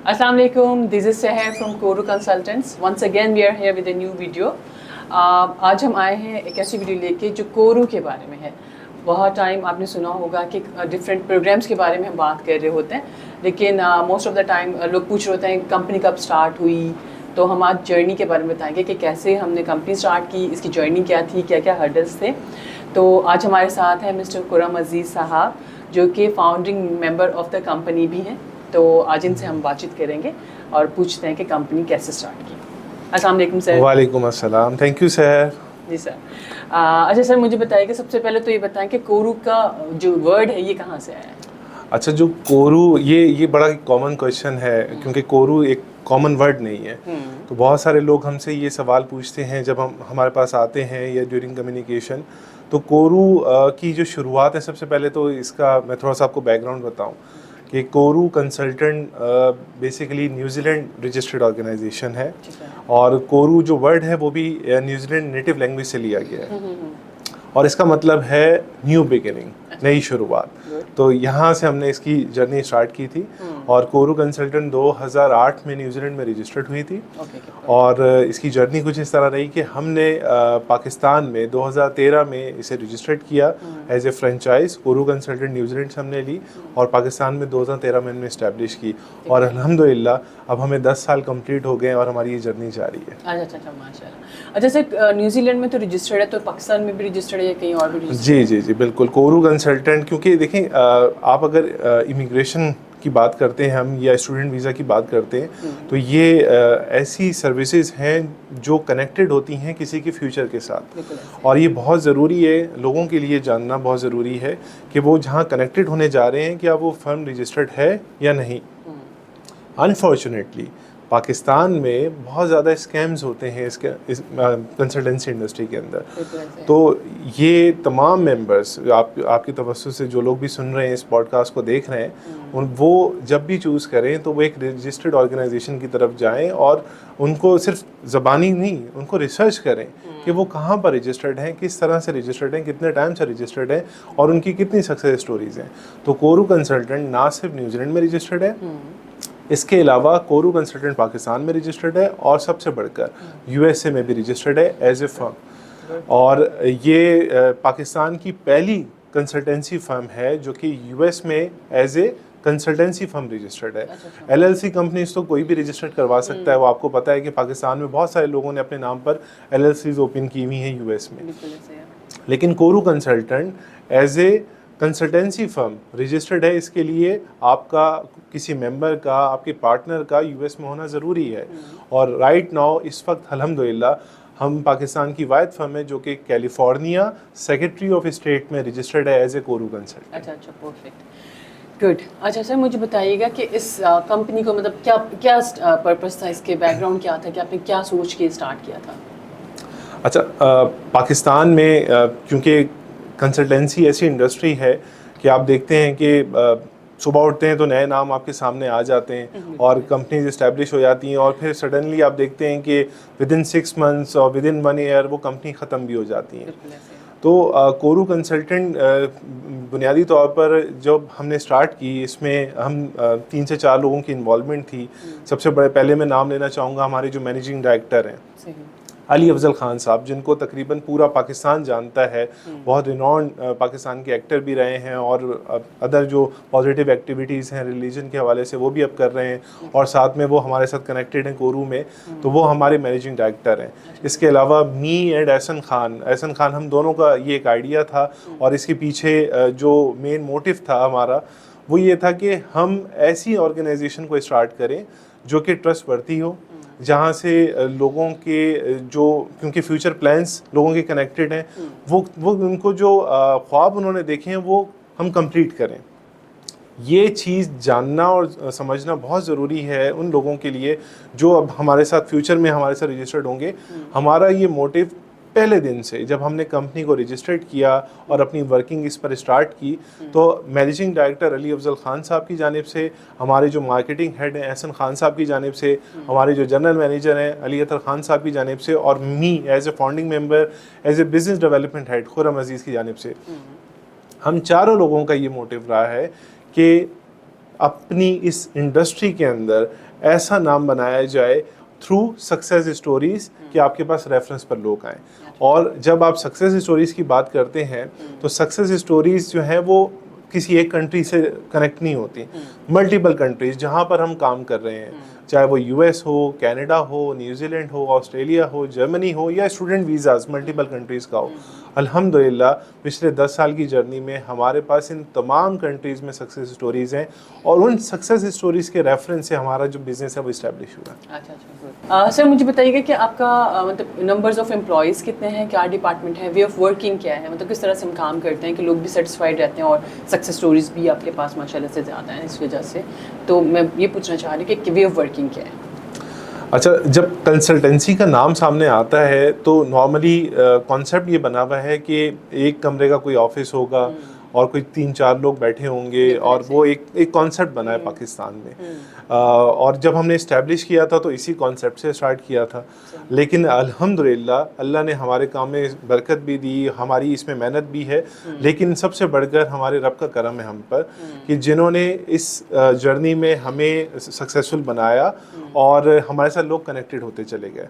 Assalamu alaikum, this is Seher from Koru Consultants. Once again we are here with a new video. आज हम आए हैं एक ऐसी वीडियो लेके जो कोरू के बारे में है। बहुत टाइम आपने सुना होगा कि डिफरेंट प्रोग्राम्स के बारे में हम बात कर रहे होते हैं, लेकिन मोस्ट ऑफ द टाइम लोग पूछ रहे होते हैं कंपनी कब स्टार्ट हुई। तो हम आज जर्नी के बारे में बताएंगे कि कैसे हमने कंपनी स्टार्ट की, इसकी जर्नी क्या थी, क्या क्या हर्डल्स थे। तो आज हमारे साथ है मिस्टर खुर्रम अजीज़ साहब, जो कि founding member of the company भी हैं। तो आज इनसे हम बातचीत करेंगे और पूछते हैं कि कंपनी कैसे स्टार्ट की। अस्सलाम वालेकुम सर। वालेकुम अस्सलाम, थैंक यू सर। जी सर। अच्छा सर, मुझे बताइए कि सबसे पहले तो ये बताएं कि कोरू का जो वर्ड है ये कहाँ से आया है? अच्छा, जो कोरू ये बड़ा कॉमन क्वेश्चन है, क्योंकि कोरू एक कॉमन वर्ड नहीं है। तो बहुत सारे लोग हमसे ये सवाल पूछते हैं जब हम हमारे पास आते हैं या ड्यूरिंग कम्युनिकेशन। तो कोरू की जो शुरुआत है, सबसे पहले तो इसका मैं थोड़ा सा आपको बैकग्राउंड बताऊं कि Koru consultant basically New Zealand registered organization है। और कोरू जो वर्ड है वो भी न्यूजीलैंड नेटिव लैंग्वेज से लिया गया है और इसका मतलब है न्यू बिगिनिंग, नई शुरुआत। तो यहाँ से हमने इसकी जर्नी स्टार्ट की थी और कोरू कंसल्टेंट 2008 में न्यूजीलैंड में रजिस्टर्ड हुई थी। और इसकी जर्नी कुछ इस तरह रही कि हमने पाकिस्तान में 2013 में इसे रजिस्टर्ड किया as a franchise. Koru consultant New Zealand से हमने ली और पाकिस्तान में 2013 में हमने इस्टेब्लिश की और अल्हम्दुलिल्लाह अब हमें 10 साल कंप्लीट हो गए और हमारी ये जर्नी जारी है। अच्छा, माशाल्लाह। अच्छा सर, न्यूजीलैंड में तो रजिस्टर्ड है, तो पाकिस्तान में भी रजिस्टर्ड है या कहीं और भी रजिस्टर्ड? जी, बिल्कुल। कोरू कंसल्टेंट, क्योंकि देखें आप अगर इमिग्रेशन की बात करते हैं हम या स्टूडेंट वीज़ा की बात करते हैं, तो ये ऐसी सर्विसेज हैं जो कनेक्टेड होती हैं किसी के फ्यूचर के साथ। और ये बहुत ज़रूरी है, लोगों के लिए जानना बहुत ज़रूरी है कि वो जहाँ कनेक्टेड होने जा रहे हैं क्या वो फर्म रजिस्टर्ड है या नहीं। अनफॉर्चुनेटली पाकिस्तान में बहुत ज़्यादा स्कैम्स होते हैं इस कंसल्टेंसी इंडस्ट्री के अंदर। तो ये तमाम मेंबर्स आपकी तवज्जो से जो लोग भी सुन रहे हैं, इस पॉडकास्ट को देख रहे हैं, वो जब भी चूज़ करें तो वो एक रजिस्टर्ड ऑर्गेनाइजेशन की तरफ जाएं और उनको सिर्फ ज़बानी नहीं, उनको रिसर्च करें कि वो कहाँ पर रजिस्टर्ड हैं, किस तरह से रजिस्टर्ड हैं, कितने टाइम से रजिस्टर्ड हैं और उनकी कितनी सक्सेस स्टोरीज़ हैं। तो कोरू कंसल्टेंट ना सिर्फ न्यूजीलैंड में रजिस्टर्ड है, इसके अलावा कोरू कंसल्टेंट पाकिस्तान में रजिस्टर्ड है और सबसे बढ़कर यूएसए में भी रजिस्टर्ड है एज ए फर्म। और ये पाकिस्तान की पहली कंसल्टेंसी फर्म है जो कि यूएस में as a consultancy firm registered है। एलएलसी कंपनीज तो कोई भी रजिस्टर्ड करवा सकता है, वो आपको पता है कि पाकिस्तान में बहुत सारे लोगों ने अपने नाम पर एलएलसीज ओपन की हुई हैं यूएस में। लेकिन Koru consultant as a consultancy firm registered है, इसके लिए आपका किसी मेंबर का, आपके पार्टनर का यूएस में होना ज़रूरी है। और राइट नाउ इस वक्त अल्हम्दुलिल्लाह हम पाकिस्तान की वाहिद फर्म है जो कि कैलिफोर्निया सेक्रेटरी ऑफ स्टेट में रजिस्टर्ड है एज ए कोरू कंसल्टेंट। अच्छा, परफेक्ट, गुड। अच्छा सर, मुझे बताइएगा कि इस कंपनी को मतलब क्या पर्पस था, इसके बैकग्राउंड क्या था, कि आपने क्या सोच के स्टार्ट किया था? अच्छा, पाकिस्तान में क्योंकि कंसल्टेंसी ऐसी इंडस्ट्री है कि आप देखते हैं कि सुबह उठते हैं तो नए नाम आपके सामने आ जाते हैं और कंपनीज इस्टेब्लिश हो जाती हैं और फिर सडनली आप देखते हैं कि विदिन 6 मंथ्स और विदिन 1 ईयर वो कंपनी ख़त्म भी हो जाती हैं। तो कोरू कंसल्टेंट बुनियादी तौर पर जब हमने स्टार्ट की, इसमें हम 3 से 4 लोगों की इन्वॉल्वमेंट थी। सबसे पहले मैं नाम लेना चाहूँगा हमारे जो मैनेजिंग डायरेक्टर हैं अली अफजल खान साहब, जिनको तकरीबन पूरा पाकिस्तान जानता है। बहुत रिनॉन्ड पाकिस्तान के एक्टर भी रहे हैं और अदर जो पॉजिटिव एक्टिविटीज़ हैं रिलीजन के हवाले से वो भी अब कर रहे हैं और साथ में वो हमारे साथ कनेक्टेड हैं कोरू में। तो वो हमारे मैनेजिंग डायरेक्टर हैं। इसके अलावा मी एंड एहसन खान, हम दोनों का ये एक आइडिया था और इसके पीछे जो मेन मोटिव था हमारा वो ये था कि हम ऐसी ऑर्गेनाइजेशन को स्टार्ट करें जो कि ट्रस्टवर्दी हो, जहाँ से लोगों के जो, क्योंकि फ्यूचर प्लान्स लोगों के कनेक्टेड हैं, वो उनको जो ख्वाब उन्होंने देखे हैं वो हम कंप्लीट करें। ये चीज़ जानना और समझना बहुत ज़रूरी है उन लोगों के लिए जो अब हमारे साथ फ्यूचर में हमारे साथ रजिस्टर्ड होंगे। हमारा ये मोटिव पहले दिन से जब हमने कंपनी को रजिस्टर्ड किया और अपनी वर्किंग इस पर स्टार्ट की, तो मैनेजिंग डायरेक्टर अली अफजल खान साहब की जानिब से, हमारे जो मार्केटिंग हेड हैं एहसन खान साहब की जानिब से, हमारे जो जनरल मैनेजर हैं अली अतर खान साहब की जानिब से और me as a founding member, as a business development head Khurram Aziz की जानिब से, हम चारों लोगों का ये मोटिव रहा है कि अपनी इस इंडस्ट्री के अंदर ऐसा नाम बनाया जाए थ्रू सक्सेस स्टोरीज़ कि आपके पास रेफरेंस पर लोग आएँ। और जब आप सक्सेस स्टोरीज़ की बात करते हैं तो सक्सेस स्टोरीज़ जो हैं वो किसी एक कंट्री से कनेक्ट नहीं होती, मल्टीपल कंट्रीज़ जहाँ पर हम काम कर रहे हैं, चाहे वो यूएस हो, कनाडा हो, न्यूजीलैंड हो, ऑस्ट्रेलिया हो, जर्मनी हो या स्टूडेंट वीज़ाज़ मल्टीपल कंट्रीज़ का हो। अल्हम्दुलिल्लाह पिछले 10 साल की जर्नी में हमारे पास इन तमाम कंट्रीज़ में सक्सेस स्टोरीज़ हैं और उन सक्सेस स्टोरीज़ के रेफरेंस से हमारा जो बिज़नेस है वो इस्टेब्लिश हुआ। अच्छा, सर मुझे बताइएगा कि आपका मतलब नंबर्स ऑफ एम्प्लॉयज़ कितने हैं, क्या डिपार्टमेंट है, वे ऑफ वर्किंग क्या है, मतलब किस तरह से हम काम करते हैं कि लोग भी सेटिस्फाइड रहते हैं और सक्सेस स्टोरीज़ भी आपके पास माशाल्लाह से ज़्यादा हैं इस वजह से। तो मैं ये पूछना चाह रही हूँ कि वे ऑफ वर्किंग क्या है। अच्छा, जब कंसल्टेंसी का नाम सामने आता है तो नॉर्मली कॉन्सेप्ट ये बना हुआ है कि एक कमरे का कोई ऑफिस होगा और कोई 3-4 लोग बैठे होंगे और वो एक कॉन्सेप्ट बना है पाकिस्तान में। और जब हमने इस्टेब्लिश किया था तो इसी कॉन्सेप्ट से स्टार्ट किया था, लेकिन अल्हम्दुलिल्लाह अल्लाह ने हमारे काम में बरकत भी दी, हमारी इसमें मेहनत भी है, लेकिन सबसे बढ़कर हमारे रब का करम है हम पर कि जिन्होंने इस जर्नी में हमें सक्सेसफुल बनाया और हमारे साथ लोग कनेक्टेड होते चले गए।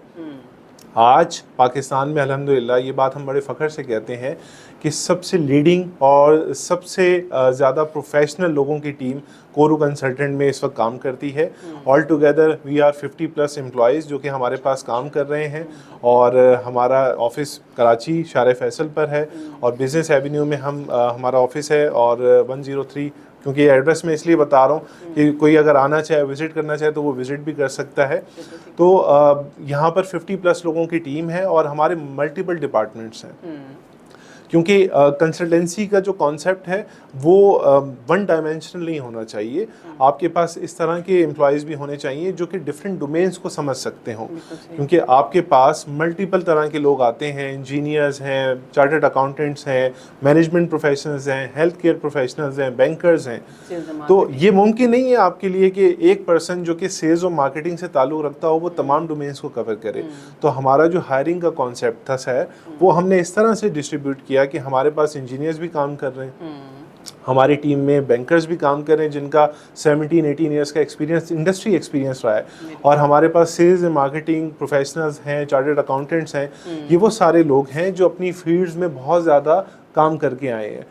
आज पाकिस्तान में अल्हम्दुलिल्लाह ये बात हम बड़े फ़ख्र से कहते हैं कि सबसे लीडिंग और सबसे ज़्यादा प्रोफेशनल लोगों की टीम कोरू कंसल्टेंट में इस वक्त काम करती है। All together we are 50+ employees जो कि हमारे पास काम कर रहे हैं और हमारा ऑफ़िस कराची शार फैसल पर है और बिज़नेस एवेन्यू में हमारा ऑफ़िस है और 103, क्योंकि एड्रेस मैं इसलिए बता रहा हूँ कि कोई अगर आना चाहे, विज़िट करना चाहे तो वो विज़िट भी कर सकता है। तो यहाँ पर 50+ लोगों की टीम है और हमारे मल्टीपल डिपार्टमेंट्स हैं, क्योंकि कंसल्टेंसी का जो कॉन्सेप्ट है वो वन डायमेंशनल नहीं होना चाहिए। आपके पास इस तरह के एम्प्लॉयज़ भी होने चाहिए जो कि डिफरेंट डोमेन्स को समझ सकते हों, क्योंकि आपके पास मल्टीपल तरह के लोग आते हैं, इंजीनियर्स हैं, चार्टर्ड अकाउंटेंट्स हैं, मैनेजमेंट प्रोफेशनल्स हैं, हेल्थ केयर प्रोफेशनल्स हैं, बैंकर्स हैं। तो ये मुमकिन नहीं है आपके लिए कि एक पर्सन जो कि सेल्स और मार्केटिंग से ताल्लुक़ रखता हो वो तमाम डोमेन्स को कवर करे। तो हमारा जो हायरिंग का कॉन्सेप्ट था सर, वो हमने इस तरह से डिस्ट्रीब्यूट किया कि हमारे पास इंजीनियर्स भी काम कर रहे हैं, हमारी टीम में बैंकर्स भी काम कर रहे हैं जिनका 17-18 ईयर्स का एक्सपीरियंस, इंडस्ट्री एक्सपीरियंस रहा है, और हमारे पास सेल्स एंड मार्केटिंग प्रोफेशनल्स हैं, चार्टर्ड अकाउंटेंट्स हैं। ये वो सारे लोग हैं जो अपनी फील्ड्स में बहुत ज़्यादा काम करके आए हैं।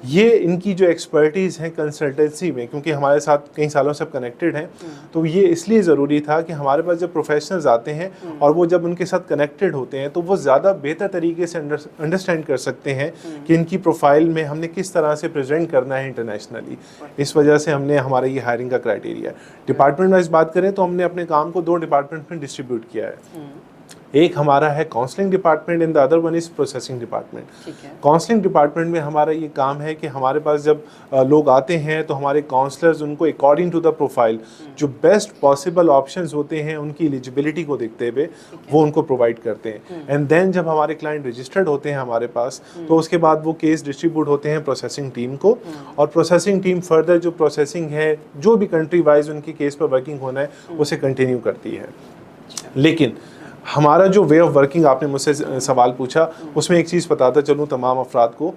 ये इनकी जो एक्सपर्टीज़ है कंसल्टेंसी में, क्योंकि हमारे साथ कई सालों से कनेक्टेड हैं, तो ये इसलिए ज़रूरी था कि हमारे पास जब प्रोफेशनल्स आते हैं और वो जब उनके साथ कनेक्टेड होते हैं तो वो ज़्यादा बेहतर तरीके से अंडरस्टैंड कर सकते हैं कि इनकी प्रोफाइल में हमने किस तरह से प्रेजेंट करना है इंटरनेशनली। इस वजह से हमने हमारा ये हायरिंग का क्राइटेरिया है। डिपार्टमेंट वाइज बात करें तो हमने अपने काम को 2 डिपार्टमेंट में डिस्ट्रीब्यूट किया है। एक हमारा है counselling department and the other one is processing department. Counselling department में हमारा ये काम है कि हमारे पास जब लोग आते हैं तो हमारे काउंसलर्स उनको अकॉर्डिंग टू द प्रोफाइल जो बेस्ट पॉसिबल ऑप्शंस होते हैं उनकी एलिजिबिलिटी को देखते हुए वो उनको प्रोवाइड करते हैं। एंड देन जब हमारे क्लाइंट रजिस्टर्ड होते हैं हमारे पास तो उसके बाद वो केस डिस्ट्रीब्यूट होते हैं प्रोसेसिंग टीम को, और प्रोसेसिंग टीम फर्दर जो प्रोसेसिंग है जो भी कंट्री वाइज उनकी केस पर वर्किंग होना है उसे कंटिन्यू करती है। लेकिन हमारा जो वे ऑफ वर्किंग आपने मुझसे सवाल पूछा, उसमें एक चीज़ बताता चलूँ तमाम अफराद को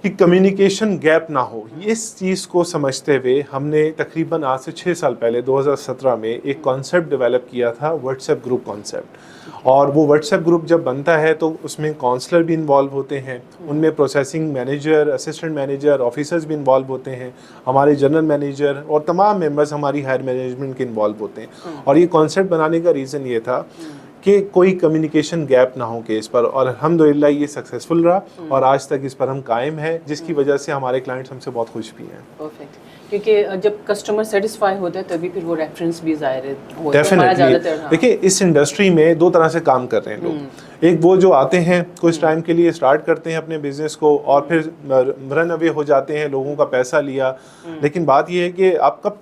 कि कम्युनिकेशन गैप ना हो। इस चीज़ को समझते हुए हमने तकरीबन आज से 6 साल पहले 2017 में एक कॉन्सेप्ट डेवलप किया था, व्हाट्सएप ग्रुप कॉन्सेप्ट। और वो व्हाट्सएप ग्रुप जब बनता है तो उसमें काउंसलर भी इन्वॉल्व होते हैं, उनमें processing manager, assistant manager, officers भी इन्वॉल्व होते हैं, हमारे जनरल मैनेजर और तमाम मेंबर्स हमारी हायर मैनेजमेंट के इन्वॉल्व होते हैं। और ये कॉन्सेप्ट बनाने का रीज़न ये था कि कोई कम्युनिकेशन गैप ना हो केस पर, और अल्हम्दुलिल्लाह ये सक्सेसफुल रहा और आज तक इस पर हम कायम हैं, जिसकी वजह से हमारे क्लाइंट्स हमसे बहुत खुश भी हैं। परफेक्ट, क्योंकि जब कस्टमर सेटिस्फाई होता है तभी फिर वो रेफरेंस भी ज़ाहिर हो। डेफिनेटली देखिए इस इंडस्ट्री में 2 तरह से काम कर रहे हैं लोग। एक वो जो आते हैं कुछ टाइम के लिए स्टार्ट करते हैं अपने बिजनेस को और फिर रन अवे हो जाते हैं, लोगों का पैसा लिया। लेकिन बात ये है कि आप कब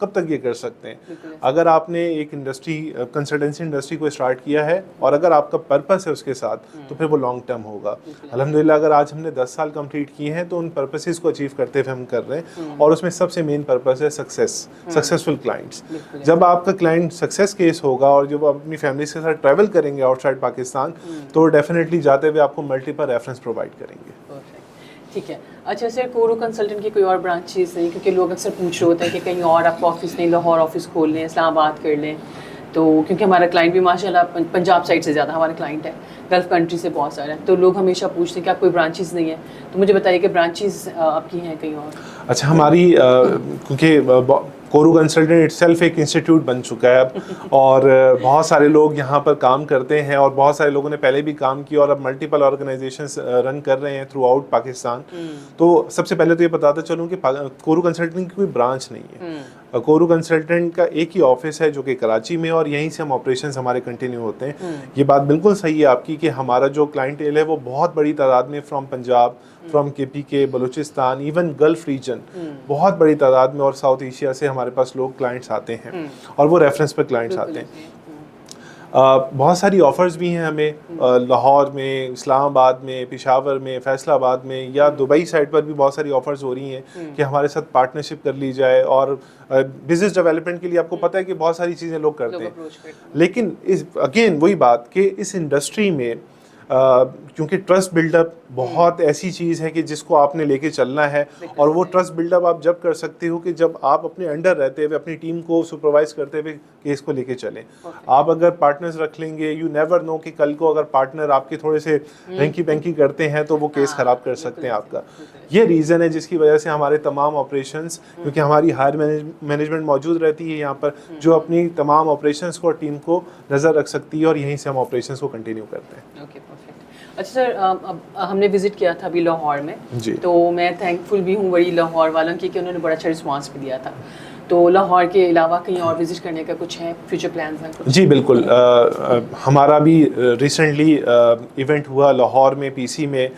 तक ये कर सकते हैं? अगर आपने एक इंडस्ट्री, कंसल्टेंसी इंडस्ट्री को स्टार्ट किया है और अगर आपका पर्पस है उसके साथ तो फिर वो लॉन्ग टर्म होगा। अल्हम्दुलिल्लाह अगर आज हमने 10 साल कंप्लीट किए हैं तो उन पर्पसेस को अचीव करते हुए हम कर रहे हैं, और उसमें सबसे मेन पर्पस है सक्सेसफुल क्लाइंट्स। जब आपका क्लाइंट सक्सेस केस होगा और जब आप अपनी फैमिली के साथ ट्रैवल करेंगे आउटसाइड पाकिस्तान तो डेफिनेटली जाते हुए आपको मल्टीपल रेफरेंस प्रोवाइड करेंगे। ठीक है। अच्छा सर, कोरू कंसल्टेंट की कोई और ब्रांचेस नहीं, क्योंकि लोग अक्सर पूछ रहे होते हैं कि कहीं और आपका ऑफिस नहीं, लाहौर ऑफिस खोल लें, इस्लामाबाद कर लें, तो क्योंकि हमारा क्लाइंट भी माशाल्लाह पंजाब साइड से ज़्यादा हमारा क्लाइंट है, गल्फ़ कंट्री से बहुत सारे हैं, तो लोग हमेशा पूछते हैं कि आप कोई ब्रांचेस नहीं है, तो मुझे बताइए कि ब्रांचेस आपकी हैं कहीं और? अच्छा, हमारी क्योंकि कोरू कंसल्टेंट इटसेल्फ एक इंस्टीट्यूट बन चुका है अब और बहुत सारे लोग यहाँ पर काम करते हैं और बहुत सारे लोगों ने पहले भी काम किया और अब मल्टीपल ऑर्गेनाइजेशंस रन कर रहे हैं थ्रू आउट पाकिस्तान। तो सबसे पहले तो ये बताता चलूँ कि कोरू कंसल्टेंट की कोई ब्रांच नहीं है। कोरू कंसल्टेंट का एक ही ऑफिस है जो कि कराची में, और यहीं से हम ऑपरेशंस हमारे कंटिन्यू होते हैं। ये बात बिल्कुल सही है आपकी कि हमारा जो क्लाइंटेल है वो बहुत बड़ी तादाद में from Punjab, from KPK, Balochistan, even gulf region, बहुत बड़ी तादाद में, और साउथ एशिया से हमारे पास लोग क्लाइंट्स आते हैं और वो रेफरेंस पर क्लाइंट्स आते हैं। बहुत सारी ऑफ़र्स भी हैं हमें लाहौर में, इस्लामाबाद में, पेशावर में, फैसलाबाद में, या दुबई साइड पर भी बहुत सारी ऑफ़र्स हो रही हैं कि हमारे साथ पार्टनरशिप कर ली जाए। और बिज़नेस डेवलपमेंट के लिए आपको पता है कि बहुत सारी चीज़ें लोग करते हैं, लेकिन इस अगेन वही बात कि इस इंडस्ट्री में क्योंकि ट्रस्ट बिल्डअप बहुत ऐसी चीज़ है कि जिसको आपने लेके चलना है, और वो ट्रस्ट बिल्डअप आप जब कर सकते हो कि जब आप अपने अंडर रहते हुए अपनी टीम को सुपरवाइज करते हुए केस को लेके चलें। आप अगर पार्टनर्स रख लेंगे, यू नेवर नो कि कल को अगर पार्टनर आपके थोड़े से हैंकी पैंकी करते हैं तो वो केस ख़राब कर सकते हैं आपका। ये रीज़न है जिसकी वजह से हमारे तमाम ऑपरेशंस, क्योंकि हमारी हायर मैनेजमेंट मौजूद रहती है यहाँ पर, जो अपनी तमाम ऑपरेशंस को और टीम को नज़र रख सकती है, और यहीं से हम ऑपरेशंस को कंटिन्यू करते हैं। Okay, perfect. अच्छा सर, अब हमने विज़िट किया था अभी लाहौर में जी, तो मैं थैंकफुल भी हूँ बड़ी लाहौर वालों की कि उन्होंने बड़ा अच्छा रिस्पांस भी दिया था। तो लाहौर के अलावा कहीं और विज़िट करने का कुछ है, फ्यूचर प्लान्स हैं कुछ? जी बिल्कुल। हमारा भी रिसेंटली इवेंट हुआ लाहौर में, PC में।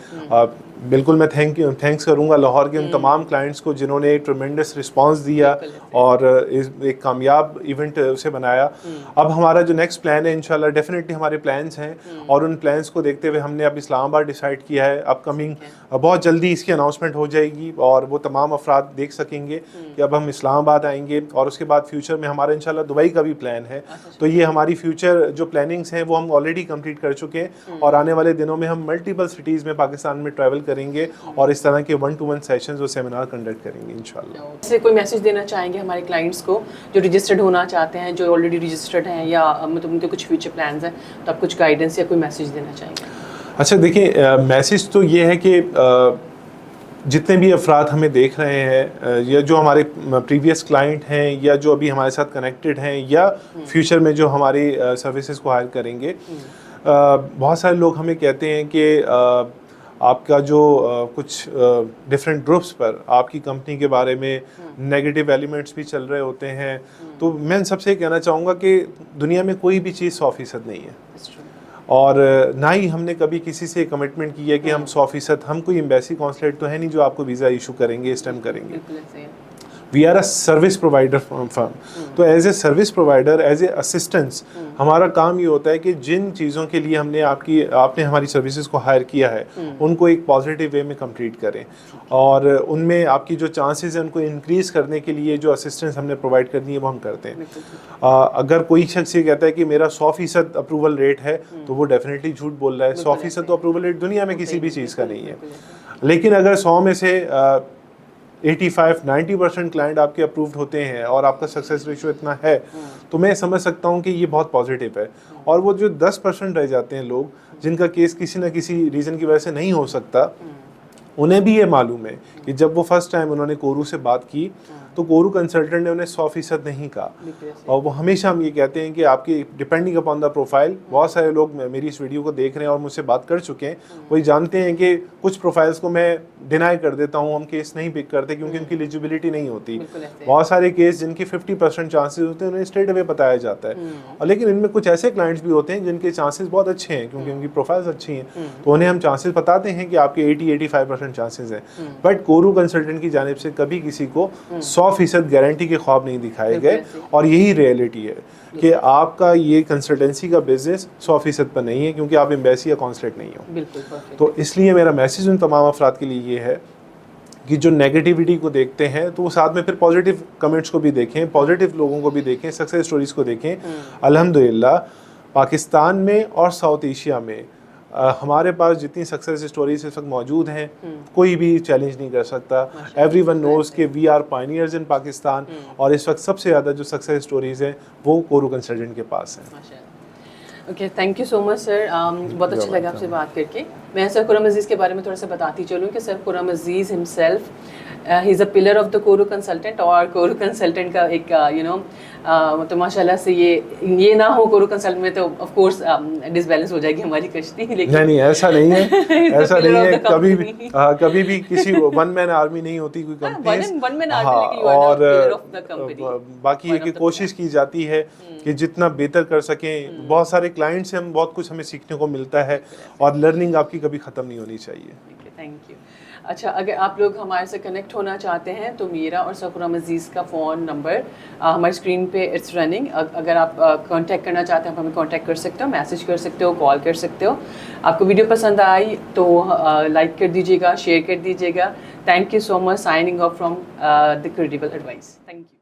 बिल्कुल मैं थैंक्स करूंगा लाहौर के उन तमाम क्लाइंट्स को जिन्होंने एक ट्रेमेंडस रिस्पांस दिया और एक कामयाब इवेंट उसे बनाया। अब हमारा जो नेक्स्ट प्लान है, इंशाल्लाह डेफिनेटली हमारे प्लान्स हैं, और उन प्लान्स को देखते हुए हमने अब इस्लामाबाद डिसाइड किया है। अपकमिंग बहुत जल्दी इसकी अनाउंसमेंट हो जाएगी और वो तमाम अफराद देख सकेंगे कि अब हम इस्लामाबाद आएंगे, और उसके बाद फ्यूचर में हमारा इंशाल्लाह दुबई का भी प्लान है। तो ये हमारी फ्यूचर जो प्लानिंग्स हैं वो हम ऑलरेडी कंप्लीट कर चुके हैं, और आने वाले दिनों में हम मल्टीपल सिटीज़ में पाकिस्तान में ट्रैवल करेंगे और इस तरह के 1-to-1 सेशंस और सेमिनार कंडक्ट करेंगे इंशाल्लाह। इससे कोई मैसेज देना चाहेंगे हमारे क्लाइंट्स को जो रजिस्टर्ड होना चाहते हैं, जो ऑलरेडी रजिस्टर्ड हैं, या मतलब उनके कुछ फ्यूचर प्लान्स हैं, तो आप कुछ गाइडेंस या कोई मैसेज देना चाहेंगे? अच्छा देखिए, मैसेज तो ये है कि जितने भी अफराद हमें देख रहे हैं, या जो हमारे प्रीवियस क्लाइंट हैं, या जो अभी हमारे साथ कनेक्टेड हैं, या फ्यूचर में जो हमारी सर्विसेज को हायर करेंगे, बहुत सारे लोग हमें कहते हैं कि आपका जो कुछ डिफरेंट ग्रुप्स पर आपकी कंपनी के बारे में नेगेटिव एलिमेंट्स भी चल रहे होते हैं। तो मैं सबसे कहना चाहूँगा कि दुनिया में कोई भी चीज़ 100% नहीं है, और ना ही हमने कभी किसी से कमिटमेंट की है कि हम 100%, हम कोई एम्बेसी कॉन्सुलेट तो है नहीं जो आपको वीज़ा इशू करेंगे, इस टाइम करेंगे। We are a service provider firm. तो as a service provider, as a assistance, हमारा काम ये होता है कि जिन चीज़ों के लिए आपने हमारी सर्विसेज को हायर किया है उनको एक पॉजिटिव वे में कंप्लीट करें, और उनमें आपकी जो चांसेस हैं उनको इंक्रीज़ करने के लिए जो असिस्टेंस हमने प्रोवाइड करनी है वो हम करते हैं। अगर कोई शख्स ये कहता है कि मेरा 100% अप्रूवल रेट है, तो वो डेफिनेटली झूठ बोल रहा है। 100% तो अप्रूवल रेट दुनिया में किसी भी चीज़ का नहीं है, लेकिन अगर 100 में से 85-90% क्लाइंट आपके अप्रूव्ड होते हैं और आपका सक्सेस रेशियो इतना है, तो मैं समझ सकता हूँ कि ये बहुत पॉजिटिव है। और वो जो 10% रह जाते हैं लोग, जिनका केस किसी न किसी रीज़न की वजह से नहीं हो सकता, उन्हें भी ये मालूम है कि जब वो फर्स्ट टाइम उन्होंने कोरू से बात की तो कोरू कंसल्टेंट ने उन्हें 100% नहीं कहा, और वो हमेशा हम ये कहते हैं कि आपकी डिपेंडिंग अपॉन द प्रोफाइल, बहुत सारे लोग मेरी इस वीडियो को देख रहे हैं और मुझसे बात कर चुके हैं, वही जानते हैं कि कुछ प्रोफाइल्स को मैं डिनाई कर देता हूँ, हम केस नहीं पिक करते क्योंकि उनकी एलिजिबिलिटी नहीं होती। बहुत सारे केस जिनके 50% चांसेस होते हैं उन्हें स्ट्रेट अवे बताया जाता है, और लेकिन इनमें कुछ ऐसे क्लाइंट्स भी होते हैं जिनके चांसेस बहुत अच्छे हैं क्योंकि उनकी प्रोफाइल्स अच्छी हैं, तो उन्हें हम चांसेस बताते हैं कि आपके 80-85% चांसेस हैं। बट कोरू कंसल्टेंट की जानिब से कभी किसी को 100% गारंटी के ख्वाब नहीं दिखाए गए, और यही रियलिटी है कि आपका ये कंसल्टेंसी का बिजनेस 100% पर नहीं है क्योंकि आप एम्बेसी या कॉन्सुलेट नहीं हो। तो इसलिए मेरा मैसेज उन तमाम अफराद के लिए ये है कि जो नेगेटिविटी को देखते हैं तो वो साथ में फिर पॉजिटिव कमेंट्स को भी देखें, पॉजिटिव लोगों को भी देखें, सक्सेस स्टोरीज को देखें। अल्हम्दुलिल्लाह पाकिस्तान में और साउथ एशिया में हमारे पास जितनी सक्सेस स्टोरीज इस वक्त मौजूद हैं, कोई भी चैलेंज नहीं कर सकता। एवरीवन नोज कि वी आर पायनियर्स इन पाकिस्तान, और इस वक्त सबसे ज़्यादा जो सक्सेस स्टोरीज हैं वो कोरू कंसल्टेंट के पास हैं। Okay, thank you so much sir. बहुत अच्छा लगा आपसे बात करके। मैं सर खुर्रम अजीज़ के बारे में थोड़ा सा बताती चलूँ कि sir Khurram Aziz himself he is a pillar of the Kourou consultant, और कोरू कंसल्टेंट का एक तो माशाल्लाह से ये ना हो कोरू कंसल्टेंट में तो ऑफ कोर्स डिसबैलेंस हो जाएगी हमारी कश्ती। लेकिन नहीं ऐसा नहीं है, ऐसा नहीं है। कभी भी किसी वन मैन आर्मी नहीं होती कोई कंपनी। और बाकी है कि कोशिश की जाती है कि जितना बेहतर कर सकें। बहुत सारे क्लाइंट्स से हम बहुत कुछ हमें सीखने को मिलता है, और लर्निंग आपकी कभी ख़त्म नहीं होनी चाहिए। Thank you. अच्छा, अगर आप लोग हमारे से कनेक्ट होना चाहते हैं तो मेरा और सर खुर्रम अजीज़ का फ़ोन नंबर हमारी स्क्रीन पे इट्स रनिंग। अगर आप कांटेक्ट करना चाहते हैं आप हमें कांटेक्ट कर सकते हो, मैसेज कर सकते हो, कॉल कर सकते हो। आपको वीडियो पसंद आई तो लाइक कर दीजिएगा, शेयर कर दीजिएगा। Thank you so much. Signing off from the credible advice. Thank you.